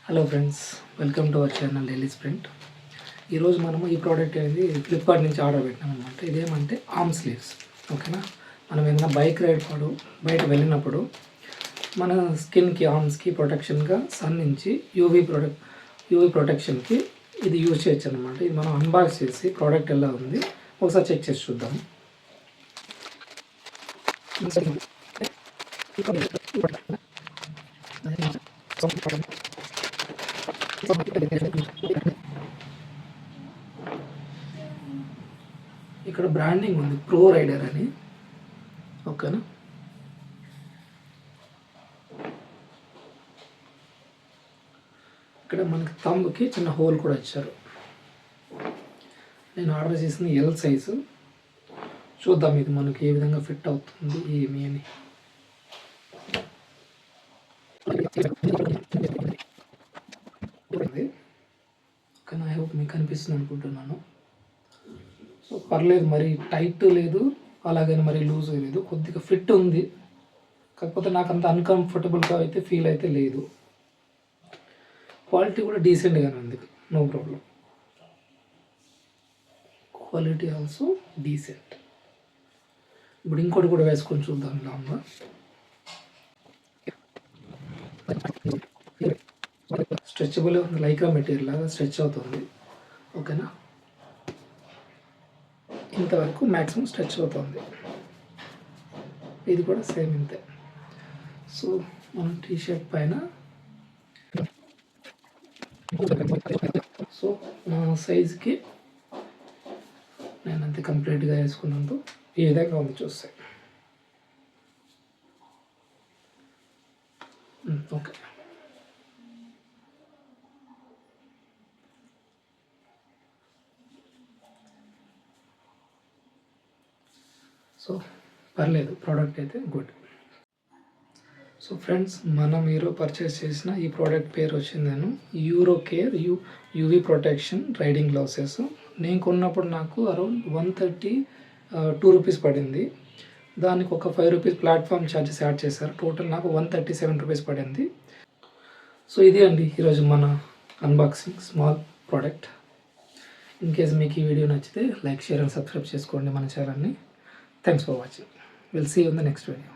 Hello friends, welcome to our channel daily sprint. ఈరోజు మనము ఈ ప్రోడక్ట్ అనేది ఫ్లిప్కార్ట్ నుంచి ఆర్డర్ పెట్టినాం అనమాట. ఇదేమంటే ఆర్మ్ స్లీవ్స్. ఓకేనా, మనం ఏదైనా బైక్ రైడ్ బయట వెళ్ళినప్పుడు మన స్కిన్కి, ఆర్మ్స్కి ప్రొటెక్షన్గా సన్ నుంచి యూవీ ప్రొటెక్షన్కి ఇది యూజ్ చేయొచ్చు అనమాట. ఇది మనం అన్బాక్స్ చేసి ప్రోడక్ట్ ఎలా ఉంది ఒకసారి చెక్ చేసి చూద్దాం. ఇక్కడ బ్రాండింగ్ ఉంది, ప్రో రైడర్ అని. ఓకేనా, ఇక్కడ మనకి థంబ్కి చిన్న హోల్ కూడా ఇచ్చారు. నేను ఆర్డర్ చేసిన ఎల్ సైజు. చూద్దాం ఇది మనకి ఏ విధంగా ఫిట్ అవుతుంది ఏమి అని. ఓకేనా, ఐ హోప్ మీకు కనిపిస్తుంది అనుకుంటున్నాను. సో పర్లేదు, మరి టైట్ లేదు, అలాగని మరి లూజ్ లేదు, కొద్దిగా ఫిట్ ఉంది. కాకపోతే నాకు అంత అన్కంఫర్టబుల్గా అయితే ఫీల్ అయితే లేదు. క్వాలిటీ కూడా డీసెంట్గానే ఉంది, no problem. Quality also decent. ఇప్పుడు ఇంకోటి కూడా వేసుకొని చూద్దాం లాంగ్గా. స్ట్రెచబుల్ ఉంది, లైక్రా మెటీరియల్ లాగా స్ట్రెచ్ అవుతుంది. ఓకేనా, ఇంతవరకు మ్యాక్సిమం స్ట్రెచ్ అవుతుంది. ఇది కూడా సేమ్ ఇంతే. సో మనం టీషర్ట్ పైన సో నా సైజుకి నేను అంతే కంప్లీట్గా వేసుకున్నందుకు ఈ విధంగా ఉంది చూస్తాయి. ఓకే, సో పర్లేదు, ప్రోడక్ట్ అయితే గుడ్. సో ఫ్రెండ్స్, మనం ఈరోజు పర్చేస్ చేసిన ఈ ప్రోడక్ట్ పేరు వచ్చిందేను euro care UV protection riding gloves. నేను కొన్నప్పుడు నాకు అరౌండ్ 132 రూపీస్ పడింది. దానికి ఒక 5 రూపీస్ ప్లాట్ఫామ్ ఛార్జెస్ యాడ్ చేశారు. టోటల్ నాకు 137 రూపీస్ పడింది. సో ఇది అండి ఈరోజు మన unboxing small product. In case మీకు ఈ వీడియో నచ్చితే లైక్, షేర్ అండ్ సబ్స్క్రైబ్ చేసుకోండి మన ఛానల్ని. Thanks for watching. We'll see you in the next video.